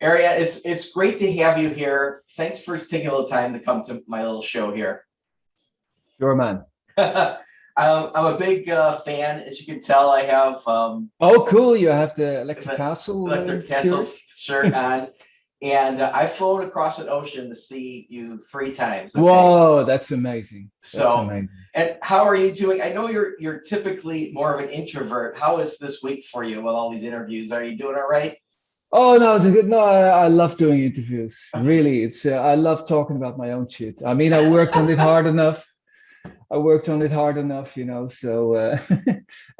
Arjen, it's great to have you here. Thanks for taking a little time to come to my little show here. Sure, man. I'm a big fan, as you can tell. I have Oh, cool. You have the Electric the Castle Electric Castle shirt. shirt on, and I've flown across an ocean to see you 3 times. Okay, Whoa, that's amazing. That's so amazing. and how are you doing? I know you're typically more of an introvert. How is this week for you with all these interviews? Are you doing all right? Oh no, it's a good. No, I love doing interviews. Really, it's I love talking about my own shit. I mean, I worked on it hard enough. I worked on it hard enough, So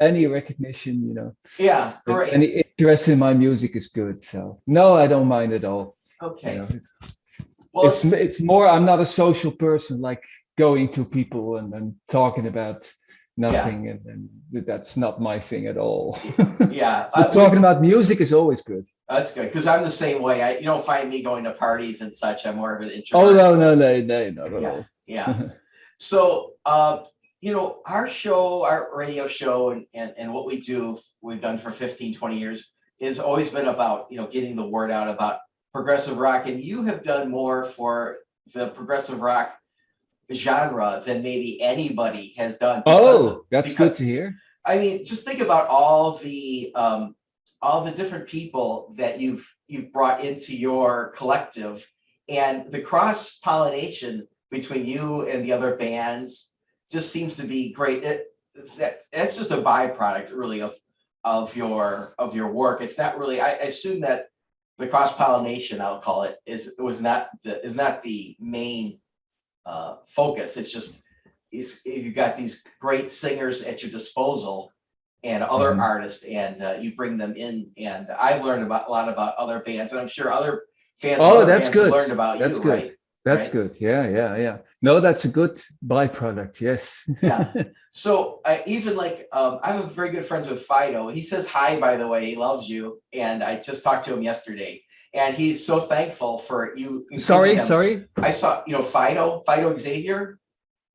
any recognition, Yeah, great. any interest in my music is good. So no, I don't mind at all. You Okay. know, Well, it's more. I'm not a social person, like going to people and talking about yeah, nothing, and that's not my thing at all. yeah. So talking about music is always good. That's good because I'm the same way. You don't find me going to parties and such. I'm more of an Oh introvert. no, no, no, no, not at Yeah, all. yeah. So, our show, our radio show, and what we do, we've done for 15, 20 years, has always been about, getting the word out about progressive rock. And you have done more for the progressive rock genre than maybe anybody has done Oh, that's because good to hear. I mean, just think about all the different people that you've brought into your collective, and the cross pollination between you and the other bands just seems to be great. That's just a byproduct, really, of your work. It's not really. I assume that the cross pollination, I'll call it, is not the main focus. It's just you've got these great singers at your disposal and other Mhm. artists, and you bring them in. And I've learned about a lot about other bands, and I'm sure other fans of Oh, other that's bands have good. learned about That's you, good. right? That's Right? good. Yeah, yeah, yeah. No, that's a good byproduct. Yes. Yeah. So I even like I have very good friends with Fido. He says hi, by the way. He loves you, and I just talked to him yesterday, and he's so thankful for you including Sorry, him. sorry. I saw, Fido Xavier.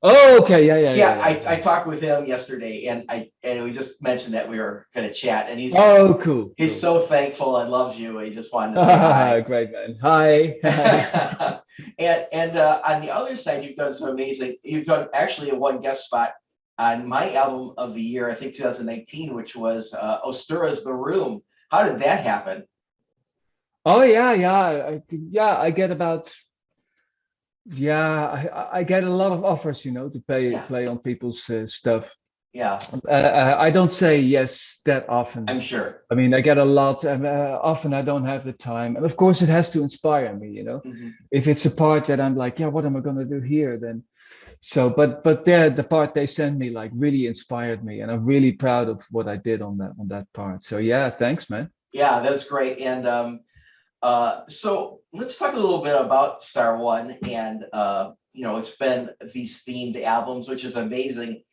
Oh, okay. Yeah, yeah, yeah, Yeah, yeah, I yeah. talked with him yesterday, and we just mentioned that we were going to chat, and Oh, cool, he's cool. so thankful and loves you. He just wanted to say hi. Great, man. Hi. Hi. And on the other side, you've done some amazing. You've done actually a one guest spot on my album of the year, I think 2019, which was Ostura's The Room. How did that happen? Oh, yeah, yeah. Yeah, I get about, yeah, I get a lot of offers, to Yeah, play on people's stuff. yeah, I don't say yes that often. I'm sure. I mean, I get a lot, and often I don't have the time. And of course, it has to inspire me. Mhm. If it's a part that I'm like, yeah, what am I gonna do here? Then so, but the part they sent me like really inspired me, and I'm really proud of what I did on that part. So yeah, thanks, man. Yeah, that's great. And so let's talk a little bit about Star One, and it's been these themed albums, which is amazing.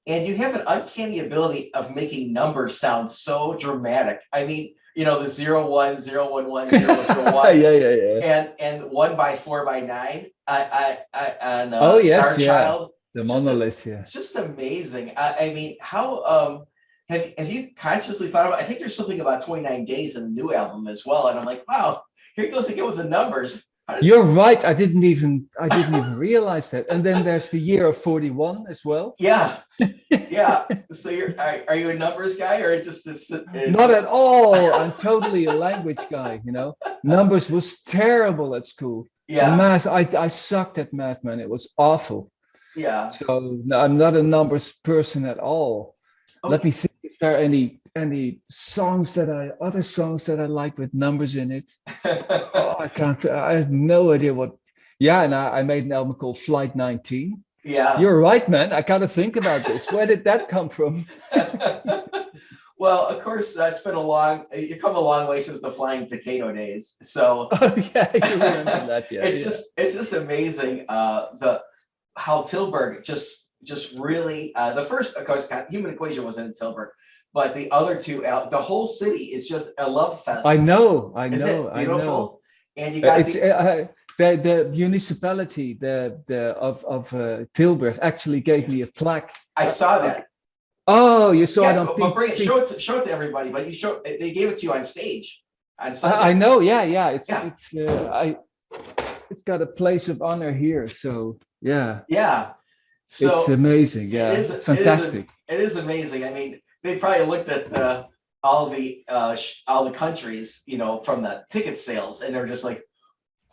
And you have an uncanny ability of making numbers sound so dramatic. I mean, the 0 1 0 1 1 0 0 1 Yeah, yeah, yeah. and 1 by 4 by 9 on Oh Star yes, yeah. Child. The Just a, monolith, yeah. just amazing. I mean, how have you consciously thought about? I think there's something about 29 days in the new album as well, and I'm like, wow, here he goes again with the numbers. How did, You're right. I didn't even realize that. And then there's the year of 41 as well. yeah, yeah. So are you a numbers guy, or it's Not just at all. I'm totally a language guy. Numbers was terrible at school. yeah, Math, I sucked at math, man. It was awful. yeah. So no, I'm not a numbers person at all. Let Okay. me think. Is there any other songs that I like with numbers in it? Oh, I can't. I have no idea what. Yeah, and I made an album called Flight 19. Yeah. You're right, man. I gotta think about this. Where did that come from? Well, of course, it's been you come a long way since the flying potato days. So Oh yeah, you remember that? Yeah, yeah. it's just amazing. The how Tilburg just really the first, of course, Human Equation wasn't in Tilburg, but the other two, the whole city is just a love I fest. know, I Is know, it I know. beautiful? And you got It's the the municipality the of Tilburg actually gave me a plaque. I saw that. Oh, you saw it Yeah, on but bring it, P. show it to everybody. But they gave it to you on stage. on I Sunday. know. Yeah, yeah. Yeah, It's got a place of honor here. So yeah, yeah. it's So amazing. it Yeah, is it is fantastic. it is amazing. I mean, they probably looked at all the countries, from the ticket sales, and they're just like,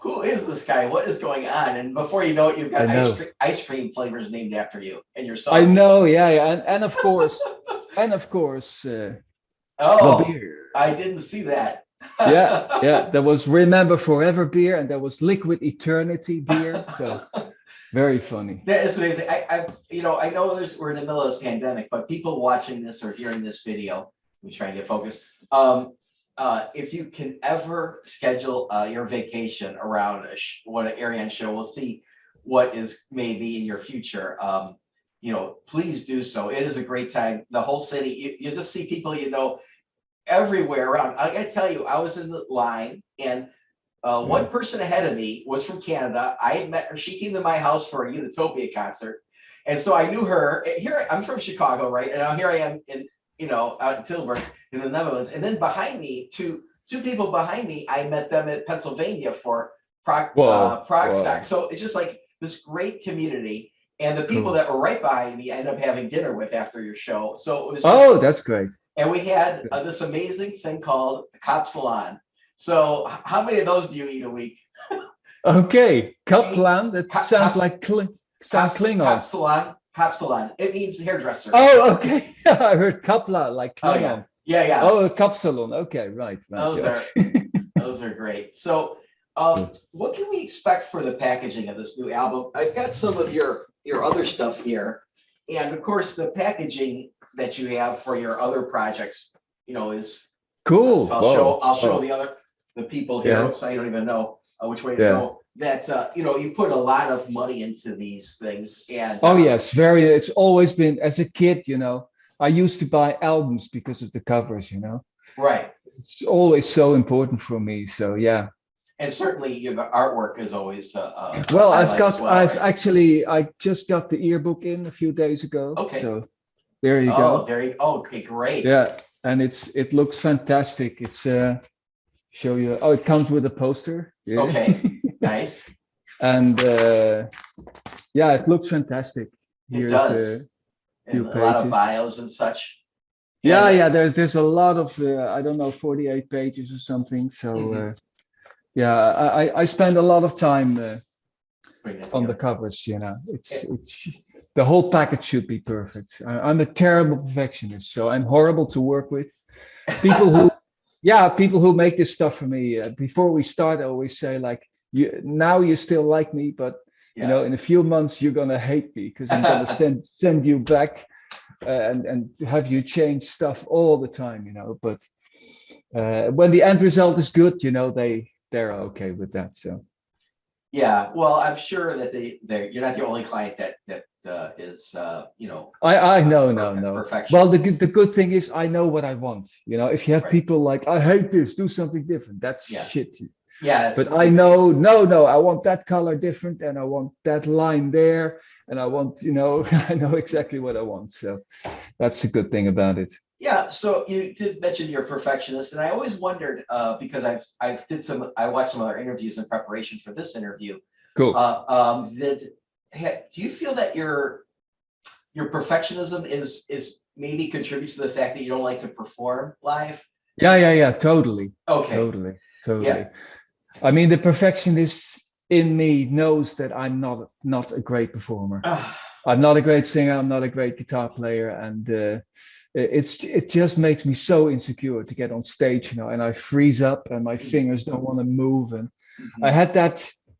who is this guy? What is going on? And before you know it, you've I got know. ice cream flavors named after you and your I songs. know. Yeah, yeah. And of course, the Oh, beer. I didn't see that. Yeah, yeah. There was Remember Forever beer, and there was Liquid Eternity beer. So very funny. That is amazing. I know we're in the middle of this pandemic, but people watching this or hearing this video, let me try and get focused. If you can ever schedule your vacation around what an Ariane show, we'll see what is maybe in your future. Please do so. It is a great time. The whole city, you just see people, everywhere around. I gotta tell you, I was in the line, and Yeah. one person ahead of me was from Canada. I had met her. She came to my house for a Unitopia concert. And so I knew her. Here, I'm from Chicago, right? And now here I am out in Tilburg in the Netherlands. And then behind me, two people behind me, I met them at Pennsylvania for Whoa, Prague Stock. whoa, So it's just like this great community. And the people cool. that were right behind me, I ended up having dinner with after your show. So it was Oh, just, that's great. and we had this amazing thing called Kapsalon. So how many of those do you eat a week? Okay, Do you eat Kaplan. That sounds like some Klingon. Kapsalon? It means hairdresser. Oh, okay. I heard Kapla like Oh yeah, Klingon. yeah, yeah. Oh, Kapsalon. Okay, right, right. Those Yeah. are those are great. So, Cool. what can we expect for the packaging of this new album? I've got some of your other stuff here, and of course, the packaging that you have for your other projects, is. So Cool. I'll show Oh, the people here. yeah, Oops, I don't even know which way to yeah. go. That you put a lot of money into these things, and Oh, yes. Very. It's always been as a kid, I used to buy albums because of the covers. right, It's always so important for me. So, yeah. and certainly the artwork is always a Well, highlight as well, right? I just got the yearbook in a few days ago. Okay. So there you Oh, go. there you. Oh, okay, great. Yeah. And it looks fantastic. It's show you. Oh, it comes with a poster. Yeah. Okay, nice. And yeah, it looks fantastic. It Here's does, the and few a lot of pages. bios and such. Yeah, And yeah. There's a lot of I don't know, 48 pages or something. So mhm, yeah, I spend a lot of time bring that on the together. covers. Eh, It's the whole package should be perfect. I'm a terrible perfectionist, so I'm horrible to work with. People who Yeah, people who make this stuff for me. Before we start, I always say like, you still like me, but Yeah. in a few months you're gonna hate me because I'm gonna send you back and have you change stuff all the time. But when the end result is good, they're okay with that. So Yeah, well, I'm sure that you're not the only client that is I no no no. Well, perfectionist. the good thing is I know what I want. If you have Right. people like I hate this, do something different. That's Yeah. shit. Yeah, But that's I too bad. know, no, no, I want that color different and I want that line there. And I want, I know exactly what I want. So that's a good thing about it. Yeah, so you did mention you're a perfectionist, and I always wondered because I watched some other interviews in preparation for this interview. Cool. Do you feel that your perfectionism is maybe contributes to the fact that you don't like to perform live? Yeah, yeah, yeah. Totally. Okay, Totally. Totally. yeah. I mean, the perfectionist in me knows that I'm not a great performer. I'm not a great singer. I'm not a great guitar player. And it just makes me so insecure to get on stage, and I freeze up and my fingers don't want to move. And I Mhm, had that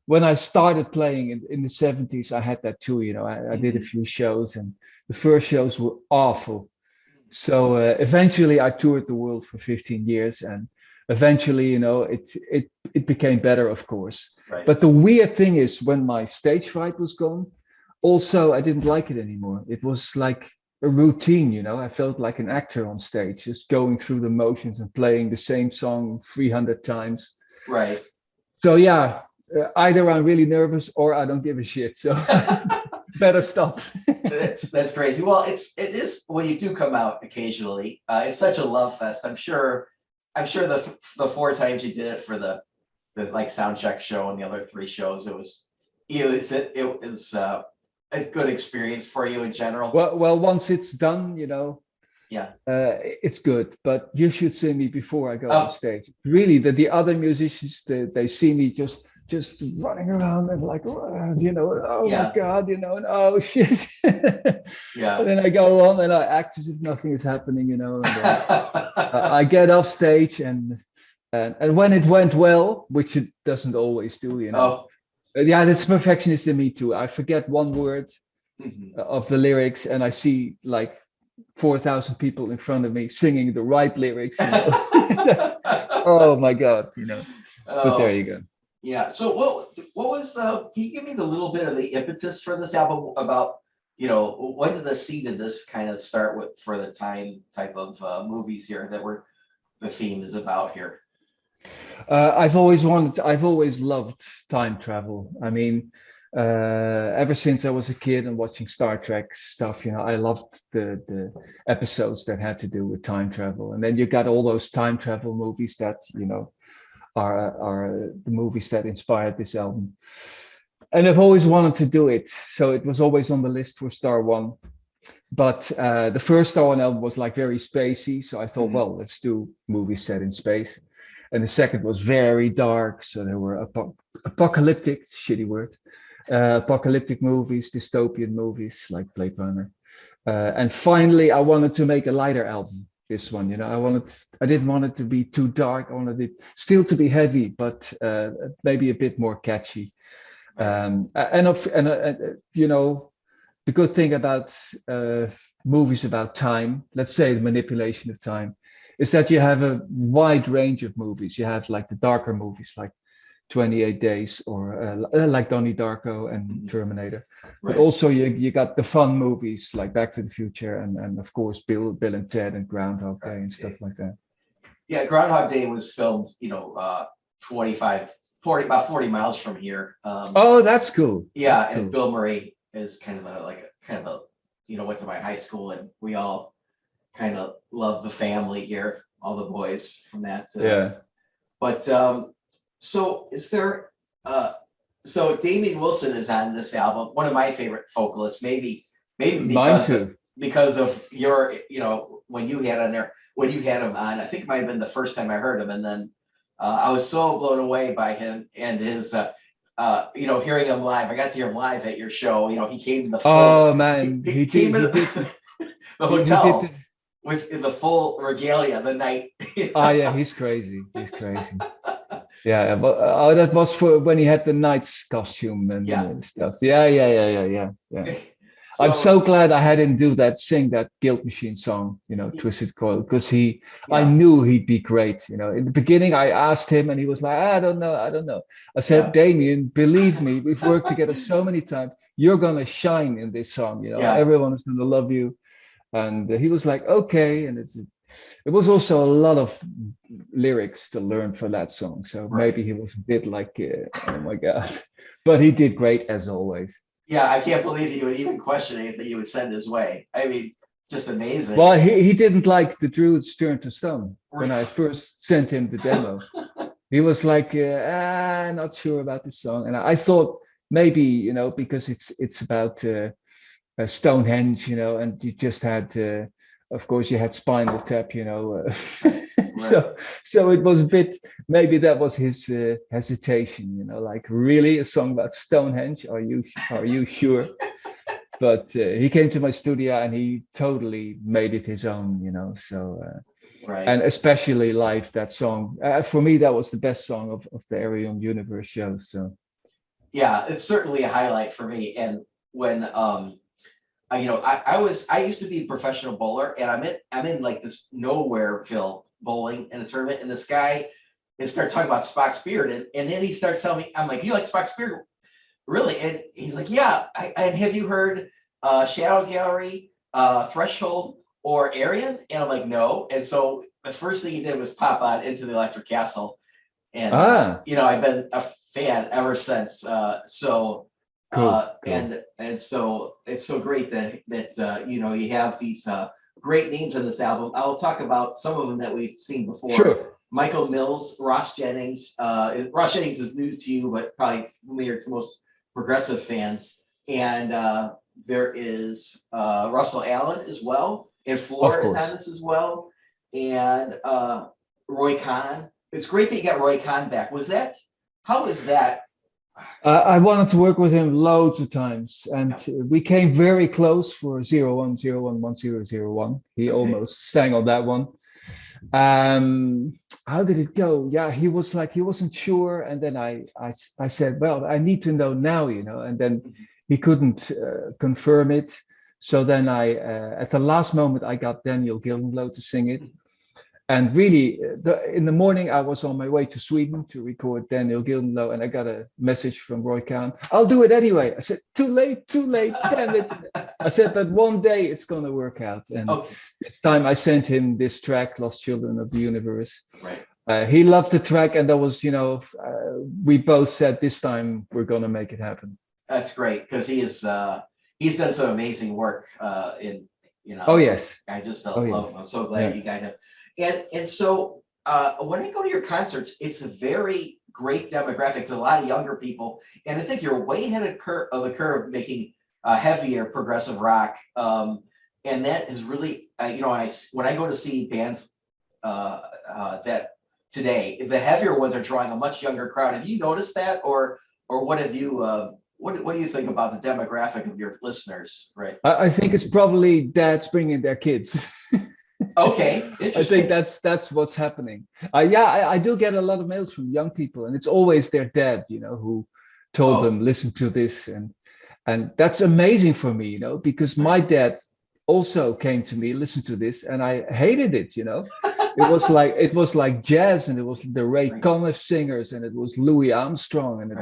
when I started playing in the 70s. I had that too. I did a mhm. few shows and the first shows were awful. So eventually I toured the world for 15 years and eventually, it became better, of course. Right. But the weird thing is when my stage fright was gone, also I didn't like it anymore. It was like a routine. I felt like an actor on stage, just going through the motions and playing the same song 300 times. Right. So yeah, either I'm really nervous or I don't give a shit. So better stop. That's crazy. Well, it is when you do come out occasionally. It's such a love fest. I'm sure I'm sure the 4 times you did it for the like sound check show and the other 3 shows, it was a good experience for you in general. Well, once it's done, Yeah. it's good. But you should see me before I go on Oh, stage. Really, the other musicians, they see me just running around and like, oh my yeah. God, and oh shit. And Yeah. then I go on and I act as if nothing is happening, and I get off stage and when it went well, which it doesn't always do, Oh. yeah, that's perfectionist in me too. I forget one word Mhm. of the lyrics and I see like 4,000 people in front of me singing the right lyrics, That's, oh my God, but there Oh, you go. yeah. So what was can you give me the little bit of the impetus for this album about, when did the seed of this kind of start with for the time type of movies here that were the theme is about here? I've always loved time travel. I mean, ever since I was a kid and watching Star Trek stuff, I loved the episodes that had to do with time travel. And then you got all those time travel movies that, are the movies that inspired this album. And I've always wanted to do it. So it was always on the list for Star One. But the first Star One album was like very spacey. So I thought, Mhm. well, let's do movies set in space. And the second was very dark. So there were apocalyptic, shitty word, apocalyptic movies, dystopian movies like Blade Runner. And finally, I wanted to make a lighter album. This one, I didn't want it to be too dark. I wanted it still to be heavy, but maybe a bit more catchy. Right. The good thing about movies about time, let's say the manipulation of time, is that you have a wide range of movies. You have like the darker movies, like 28 Days or like Donnie Darko and Mhm. Terminator. But Right. also you got the fun movies like Back to the Future and of course Bill and Ted and Groundhog Day and stuff like that. Yeah, Groundhog Day was filmed, 25, 40, about 40 miles from here. Oh, that's cool. Yeah, That's and cool. Bill Murray is kind of went to my high school, and we all kind of love the family here, all the boys from that. Yeah. But so is there? So Damien Wilson is on this album, one of my favorite vocalists. Maybe Mine too. because of your, when you had on there, when you had him on. I think it might have been the first time I heard him, and then I was so blown away by him and his. Hearing him live. I got to hear him live at your show. He came in the full. Oh man, He came in he the did hotel with the full regalia the night. oh yeah, he's crazy. He's crazy. Yeah, but that was for when he had the knight's costume and Yeah. stuff. Yeah. I'm So so glad I had him sing that Guild Machine song, Twisted Coil, because I yeah, knew he'd be great. In the beginning, I asked him, and he was like, I don't know. I said, yeah, Damien, believe me, we've worked together so many times. You're gonna shine in this song. yeah, Everyone is gonna love you. And he was like, okay, and it was also a lot of lyrics to learn for that song. So right. maybe he was a bit like, oh my God. But he did great as always. Yeah, I can't believe you would even question anything you would send his way. I mean, just amazing. Well, he didn't like the Druids Turn to Stone when I first sent him the demo. He was like, not sure about this song. And I thought maybe, because it's about Stonehenge, and you just had, of course, you had Spinal Tap, Right. so it was a bit, maybe that was his hesitation, like really a song about Stonehenge? Are you sure? But he came to my studio and he totally made it his own, so and Right. especially live that song. For me, that was the best song of the Arion Universe show. So Yeah, it's certainly a highlight for me. And when I used to be a professional bowler, and I'm in like this nowhereville bowling in a tournament, and this guy starts talking about Spock's beard, and then he starts telling me, I'm like, you like Spock's beard? Really? And he's like, yeah. And have you heard Shadow Gallery, Threshold, or Arian? And I'm like, no. And so the first thing he did was pop on Into the Electric Castle, and ah, I've been a fan ever since. cool, cool. And so it's so great that you have these great names on this album. I'll talk about some of them that we've seen before. Sure. Michael Mills, Ross Jennings. Ross Jennings is new to you, but probably familiar to most progressive fans. And there is Russell Allen as well, and Of Floor is on course. this as well, and Roy Khan. It's great that you got Roy Khan back. How was that? I wanted to work with him loads of times, and we came very close for 01011001. He Okay. almost sang on that one. How did it go? Yeah, he was like he wasn't sure, and then I said, well, I need to know now, and then he couldn't confirm it. So then at the last moment, I got Daniel Gildenlow to sing it. And really, in the morning, I was on my way to Sweden to record Daniel Gildenlow, and I got a message from Roy Khan. I'll do it anyway. I said, too late, damn it. I said, but one day it's going to work out. And this time I sent him this track, Lost Children of the Universe. Right. He loved the track, and that was, we both said this time we're going to make it happen. That's great, because he's done some amazing work Oh, yes. I just love him. I'm so glad you got him. And so when I go to your concerts, it's a very great demographic. It's a lot of younger people, and I think you're way ahead of the curve making heavier progressive rock. And that is really, when I go to see bands that today, the heavier ones are drawing a much younger crowd. Have you noticed that, or what have you? What do you think about the demographic of your listeners? Right. I think it's probably dads bringing their kids. Okay, interesting. I think that's what's happening. I do get a lot of mails from young people, and it's always their dad, who told them listen to this, and that's amazing for me, because my dad also came to me, listen to this, and I hated it. It was like jazz, and it was the Ray Conniff singers, and it was Louis Armstrong, and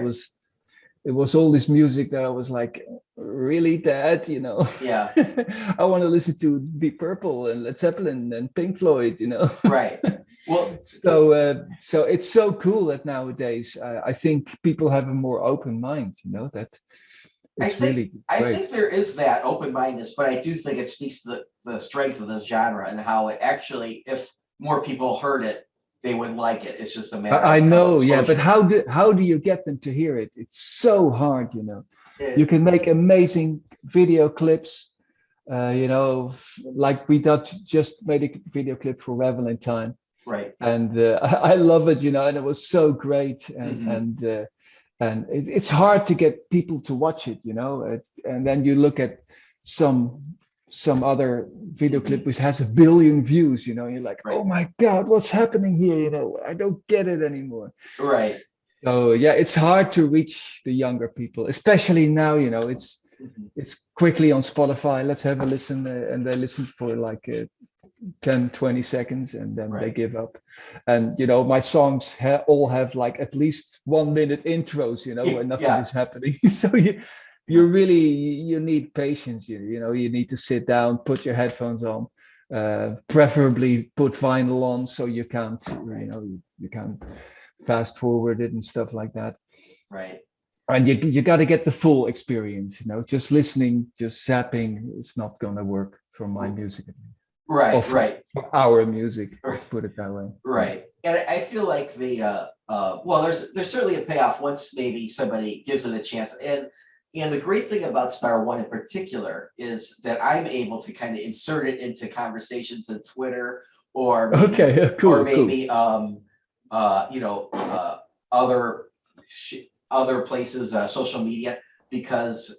it was all this music that I was like, really, Dad? Yeah. I want to listen to Deep Purple and Led Zeppelin and Pink Floyd, Right. Well, so it's so cool that nowadays I think people have a more open mind, that it's really great. I think there is that open-mindedness, but I do think it speaks to the strength of this genre and how it actually, if more people heard it, they would like it. It's just a matter I know, of yeah, but exposure. how do you get them to hear it? It's so hard, You can make amazing video clips, like we just made a video clip for Revel in Time. Right. And I love it, and it was so great. And it's hard to get people to watch it, and then you look at some other video clip which has 1 billion views, you're like, oh my God, what's happening here? I don't get it anymore. Right. So yeah, it's hard to reach the younger people, especially now, it's quickly on Spotify. Let's have a listen, and they listen for like 10, 20 seconds, and then they give up. And my songs all have like at least 1 minute intros, where nothing is happening. So you need patience. You need to sit down, put your headphones on, preferably put vinyl on, so you can't you can't fast forward it and stuff like that. Right. And you got to get the full experience. Just listening, just zapping, it's not gonna work for my music. Right. For our music, let's put it that way. Right. And I feel like there's certainly a payoff once maybe somebody gives it a chance. And the great thing about Star One in particular is that I'm able to kind of insert it into conversations on Twitter or maybe other places, social media, because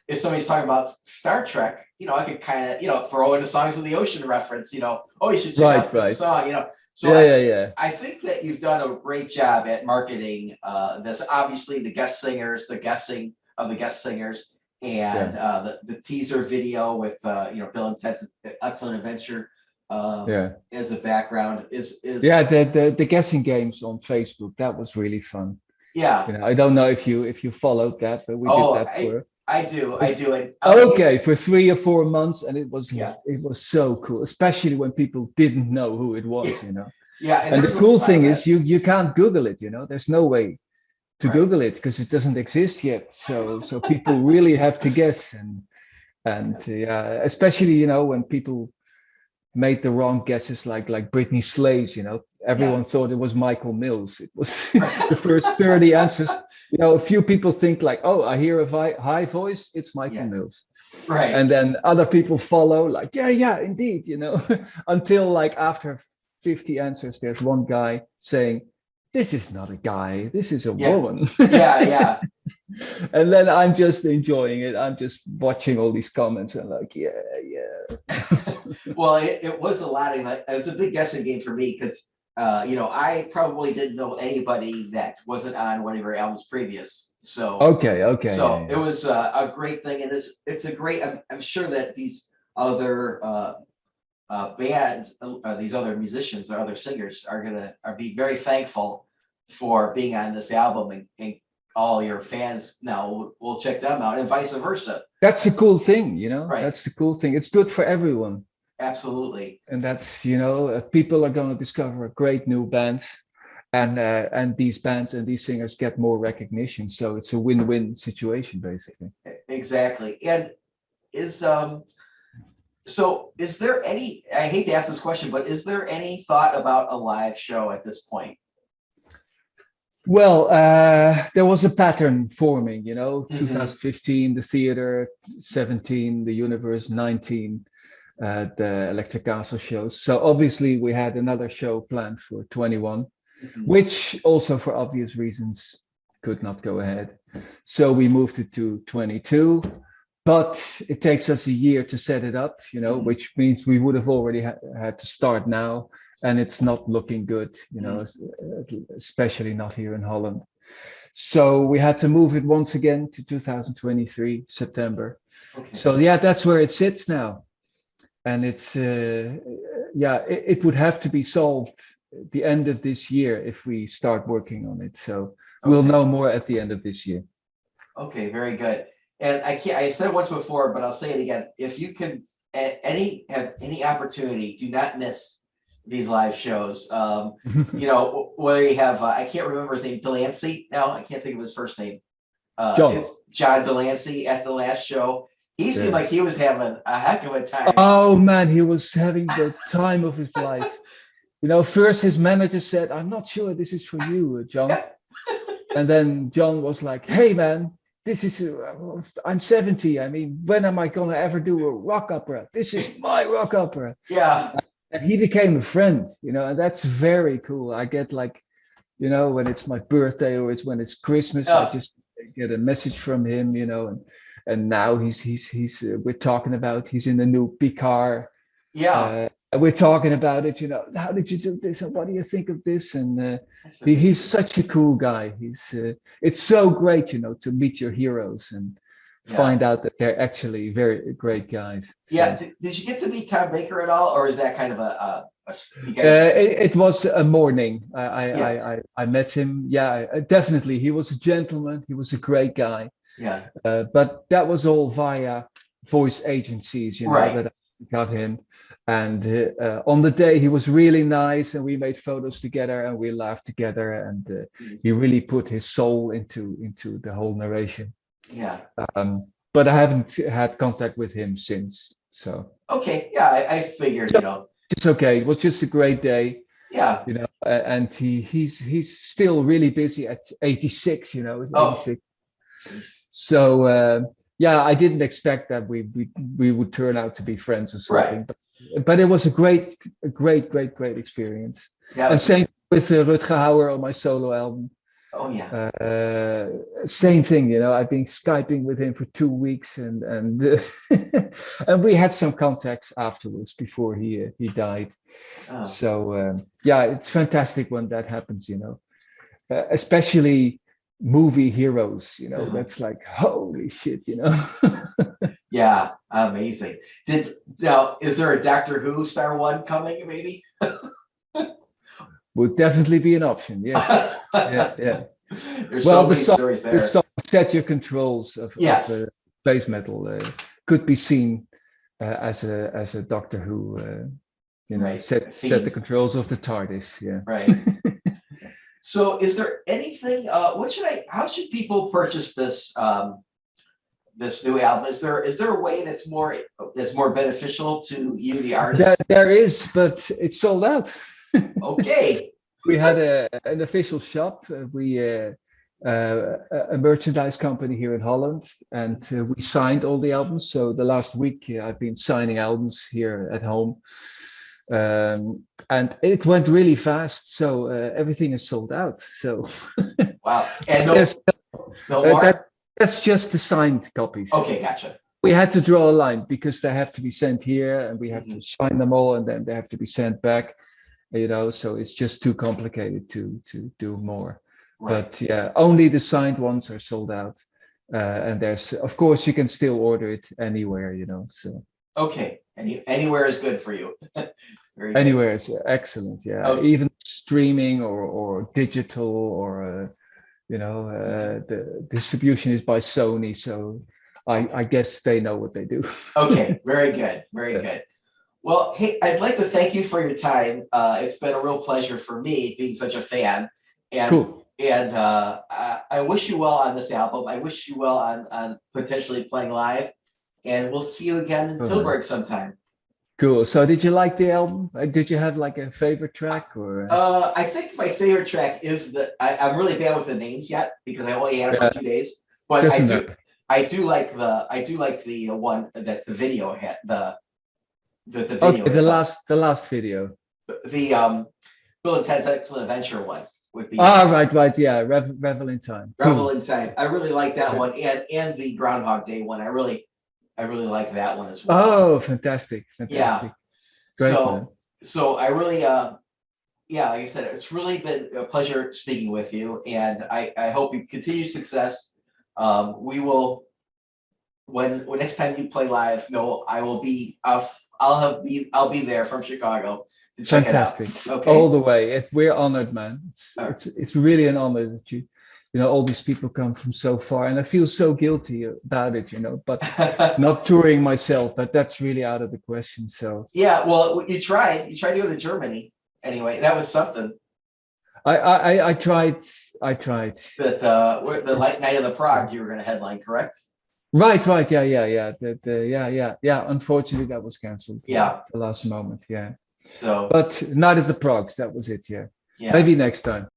if somebody's talking about Star Trek, I could kind of throw in the Songs of the Ocean reference, you should check out this song, So I think that you've done a great job at marketing this. Obviously, the guest singers, the guessing of the guest singers, and the teaser video with Bill and Ted's Excellent Adventure as a background is the guessing games on Facebook. That was really fun. Yeah. I don't know if you followed that, but we did that for. I do. Okay, for 3 or 4 months, and it was so cool, especially when people didn't know who it was, Yeah, and the cool thing is you can't Google it, there's no way to Google it because it doesn't exist yet. So people really have to guess, and especially when people made the wrong guesses, like Britney Slays, you know. Everyone thought it was Michael Mills. It was the first 30 answers. You know, a few people think like, oh, I hear a high voice, it's Michael Mills. Right. And then other people follow, like, yeah, indeed, you know, until like after 50 answers, there's one guy saying, this is not a guy, this is a woman. Yeah. And then I'm just enjoying it. I'm just watching all these comments and like, yeah. Well, it was a lot of it was a big guessing game for me because you know, I probably didn't know anybody that wasn't on one of your albums previous. So Okay. so it was a great thing, and it's a great. I'm sure that these other bands, these other musicians or other singers are be very thankful for being on this album, and all your fans now will check them out, and vice versa. That's the cool thing, you know. Right. That's the cool thing. It's good for everyone. Absolutely. And that's, you know, people are going to discover great new bands, and these bands and these singers get more recognition. So it's a win-win situation, basically. Exactly. And is so is there any, I hate to ask this question, but is there any thought about a live show at this point? Well, there was a pattern forming, you know, 2015, the theater, 17, the universe, 19, the Electric Castle shows. So obviously we had another show planned for 21, which also for obvious reasons could not go ahead. So we moved it to 22, but it takes us a year to set it up, you know, which means we would have already had to start now. And it's not looking good, you know, especially not here in Holland. So we had to move it once again to 2023, September. Okay. So yeah, that's where it sits now. And it's, it would have to be solved at the end of this year if we start working on it. So we'll know more at the end of this year. Okay, very good. And I said it once before, but I'll say it again. If you can have any opportunity, do not miss these live shows. You know, where you have I can't remember his name, Delancey. No, I can't think of his first name. John. It's John Delancey at the last show. He seemed like he was having a heck of a time. Oh man, he was having the time of his life. You know, first his manager said, "I'm not sure this is for you, John." And then John was like, "Hey man, this is I'm 70. I mean, when am I gonna ever do a rock opera? This is my rock opera." Yeah. And he became a friend, you know, and that's very cool. I get like, you know, when it's my birthday or it's when it's Christmas, I just get a message from him, you know, and now he's we're talking about, he's in the new Picard. Yeah. We're talking about it, you know, how did you do this and what do you think of this? And he's such a cool guy. It's so great, you know, to meet your heroes and find out that they're actually very great guys. So. Yeah. Did you get to meet Tom Baker at all, or is that kind of it was a morning. I met him. Yeah, definitely. He was a gentleman. He was a great guy. Yeah. But that was all via voice agencies, you know, that I got him. And on the day he was really nice, and we made photos together and we laughed together, and he really put his soul into the whole narration. Yeah. But I haven't had contact with him since. So. Okay. Yeah, I figured, you know. It's okay. It was just a great day. Yeah. You know, and he's still really busy at 86. You know, 86. So yeah, I didn't expect that we would turn out to be friends or something. But it was a great experience. Yeah. And same with Rutger Hauer on my solo album. Oh yeah. Same thing, you know. I've been Skyping with him for 2 weeks, and and we had some contacts afterwards before he died. Oh. So yeah, it's fantastic when that happens, you know. Especially movie heroes, you know. That's like holy shit, you know. Yeah, amazing. Now is there a Doctor Who Star One coming? Maybe. Would definitely be an option. Yes. Yeah. There's so many stories there. The song Set Your Controls of space metal could be seen as a Doctor Who, you know, set the controls of the TARDIS. Yeah. Right. So, is there anything? How should people purchase this this new album? Is there a way that's more beneficial to you, the artist? There is, but it's sold out. Okay. We had an official shop. A merchandise company here in Holland, and we signed all the albums. So the last week I've been signing albums here at home, and it went really fast. So everything is sold out. So Wow. And there's no more? that's just the signed copies. Okay, gotcha. We had to draw a line because they have to be sent here, and we have Mhm. to sign them all, and then they have to be sent back. So it's just too complicated to do more. Right. But yeah, only the signed ones are sold out. And there's, of course, you can still order it anywhere, so Okay. Anywhere is good for you. Very good. anywhere is excellent. Yeah. Okay. Even streaming or digital or, the distribution is by Sony. So I guess they know what they do. Okay, very good, very Yeah. good. Well, hey, I'd like to thank you for your time. It's been a real pleasure for me being such a fan, and Cool. I wish you well on this album. I wish you well on potentially playing live, and we'll see you again in Cool, man. Tilburg sometime. Cool. So did you like the album? Did you have like a favorite track or? I think my favorite track is I'm really bad with the names yet because I only had it for 2 days, but Doesn't matter. I do like the one that the video had the video Okay, is on. the last video. The Bill and Ted's Excellent Adventure one would be Right, yeah, Revel in Time. Revel Cool. in Time. I really like that Yeah. one, and the Groundhog Day one. I really like that one as well. Oh, fantastic. Yeah. Great, man. So I really yeah, like I said, it's really been a pleasure speaking with you, and I hope you continue success. We will when next time you play live, no, I will be I'll be there from Chicago to check Fantastic. it out. Okay. All the way. We're honored, man. All right. It's really an honor that all these people come from so far, and I feel so guilty about it, but not touring myself, but that's really out of the question. So Yeah, well, you tried to go to Germany anyway. That was something. I tried. That the night of the Prague you were going to headline, correct? Right. Yeah. Yeah. Unfortunately, that was cancelled. Yeah. The last moment. Yeah. So, But Night of the Progs, that was it. Yeah. yeah. Maybe next time.